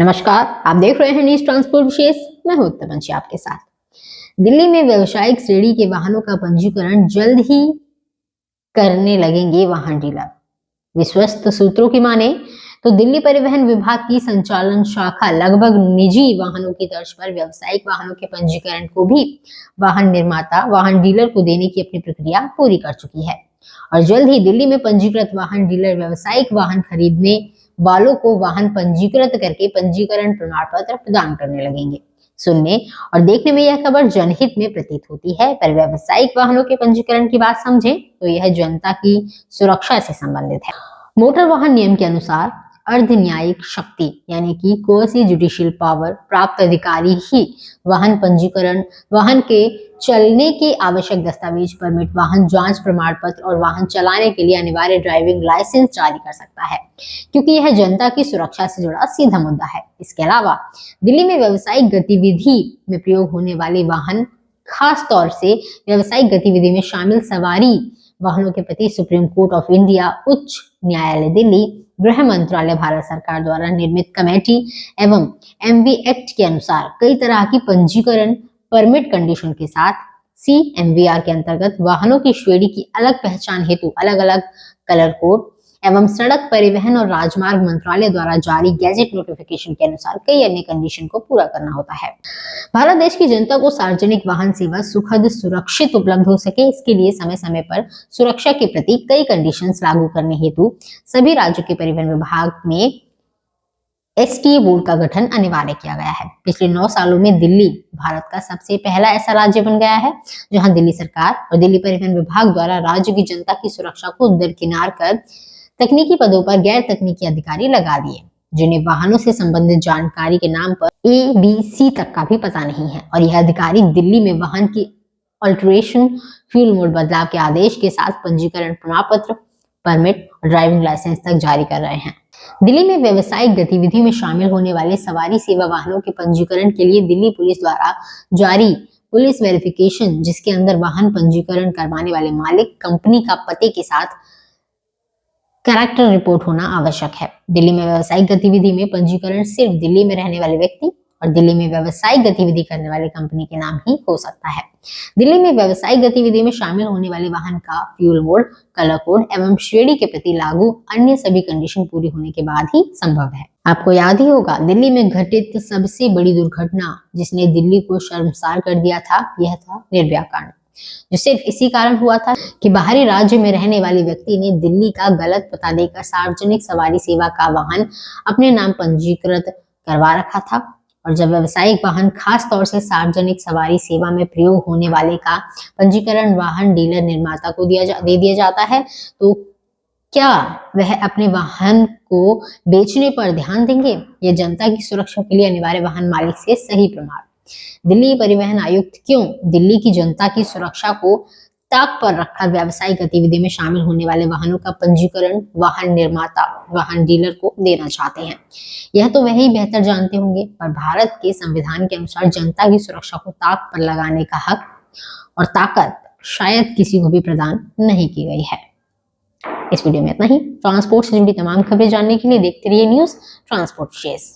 नमस्कार, आप देख रहे हैं न्यूज ट्रांसपोर्ट विशेष। मैं हूं उत्तम आपके साथ। दिल्ली में व्यावसायिक श्रेणी के वाहनों का पंजीकरण जल्द ही करने लगेंगे वाहन डीलर। विश्वस्त सूत्रों की माने तो दिल्ली परिवहन विभाग की संचालन शाखा लगभग निजी वाहनों की तर्ज पर व्यावसायिक वाहनों के पंजीकरण को भी वाहन निर्माता वाहन डीलर को देने की अपनी प्रक्रिया पूरी कर चुकी है और जल्द ही दिल्ली में पंजीकृत वाहन डीलर व्यावसायिक वाहन खरीदने वालों को वाहन पंजीकृत करके पंजीकरण प्रमाण पत्र प्रदान करने लगेंगे। सुनने और देखने में यह खबर जनहित में प्रतीत होती है, पर व्यावसायिक वाहनों के पंजीकरण की बात समझें तो यह जनता की सुरक्षा से संबंधित है। मोटर वाहन नियम के अनुसार अर्ध न्यायिक शक्ति यानी कि क्वासी जुडिशियल पावर प्राप्त अधिकारी ही वाहन पंजीकरण, वाहन के चलने के आवश्यक दस्तावेज, परमिट, वाहन जांच प्रमाण पत्र और वाहन चलाने के लिए अनिवार्य ड्राइविंग लाइसेंस जारी कर सकता है, क्योंकि यह जनता की सुरक्षा से जुड़ा सीधा मुद्दा है। इसके अलावा दिल्ली में व्यावसायिक गतिविधि में प्रयोग होने वाले वाहन, खास तौर से व्यावसायिक गतिविधि में शामिल सवारी वाहनों के प्रति सुप्रीम कोर्ट ऑफ इंडिया, उच्च न्यायालय दिल्ली, गृह मंत्रालय भारत सरकार द्वारा निर्मित कमेटी एवं एमवी एक्ट के अनुसार कई तरह की पंजीकरण परमिट कंडीशन के साथ CMVR के अंतर्गत वाहनों की श्रेणी की अलग पहचान हेतु अलग अलग कलर कोड एवं सड़क परिवहन और राजमार्ग मंत्रालय द्वारा जारी गैजेट नोटिफिकेशन के अनुसार कई अन्य कंडीशन को पूरा करना होता है। भारत देश की जनता को सार्वजनिक वाहन सेवा सुखद सुरक्षित उपलब्ध हो सके, इसके लिए समय समय पर सुरक्षा के प्रति कई कंडीशंस लागू करने हेतु सभी राज्यों के परिवहन विभाग में STA बोर्ड का गठन अनिवार्य किया गया है। पिछले 9 सालों में दिल्ली भारत का सबसे पहला ऐसा राज्य बन गया है जहां दिल्ली सरकार और दिल्ली परिवहन विभाग द्वारा राज्य की जनता की सुरक्षा को दरकिनार कर तकनीकी पदों पर गैर तकनीकी अधिकारी लगा दिए, जिन्हें वाहनों से संबंधित जानकारी के नाम पर ABC तक का भी पता नहीं है, और यह अधिकारी दिल्ली में वाहन की अल्टरेशन, फ्यूल मोड बदलाव के आदेश के साथ पंजीकरण प्रमाण पत्र, परमिट और ड्राइविंग लाइसेंस तक जारी कर रहे हैं। दिल्ली में व्यावसायिक गतिविधि में शामिल होने वाले सवारी सेवा वाहनों के पंजीकरण के लिए दिल्ली पुलिस द्वारा जारी पुलिस वेरिफिकेशन, जिसके अंदर वाहन पंजीकरण करवाने वाले मालिक कंपनी का पते के साथ कैरेक्टर रिपोर्ट होना आवश्यक है। दिल्ली में व्यावसायिक गतिविधि में पंजीकरण सिर्फ दिल्ली में रहने वाले व्यक्ति और दिल्ली में व्यावसायिक गतिविधि करने वाले कंपनी के नाम ही हो सकता है। दिल्ली में व्यावसायिक गतिविधि में शामिल होने वाले वाहन का फ्यूल मोड, कलर कोड एवं श्रेणी के प्रति लागू अन्य सभी कंडीशन पूरी होने के बाद ही संभव है। आपको याद ही होगा, दिल्ली में घटित सबसे बड़ी दुर्घटना जिसने दिल्ली को शर्मसार कर दिया था, यह था निर्भया कांड, जो सिर्फ इसी कारण हुआ था कि बाहरी राज्य में रहने वाले व्यक्ति ने दिल्ली का गलत पता देकर सार्वजनिक सवारी सेवा का वाहन अपने नाम पंजीकृत करवा रखा था। और जब व्यावसायिक वाहन, खास तौर से सार्वजनिक सवारी सेवा में प्रयोग होने वाले का पंजीकरण वाहन डीलर निर्माता को दे दिया जाता है, तो क्या वह अपने वाहन को बेचने पर ध्यान देंगे? यह जनता की सुरक्षा के लिए अनिवार्य वाहन मालिक से सही प्रमाण। दिल्ली परिवहन आयुक्त क्यों दिल्ली की जनता की सुरक्षा को ताक पर रखकर व्यावसायिक गतिविधि में शामिल होने वाले वाहनों का पंजीकरण वाहन निर्माता वाहन डीलर को देना चाहते हैं? यह तो वही बेहतर जानते होंगे, पर भारत के संविधान के अनुसार जनता की सुरक्षा को ताक पर लगाने का हक और ताकत शायद किसी को भी प्रदान नहीं की गई है। इस वीडियो में इतना ही। ट्रांसपोर्ट से जुड़ी तमाम खबरें जानने के लिए देखते रहिए न्यूज ट्रांसपोर्ट विशेष।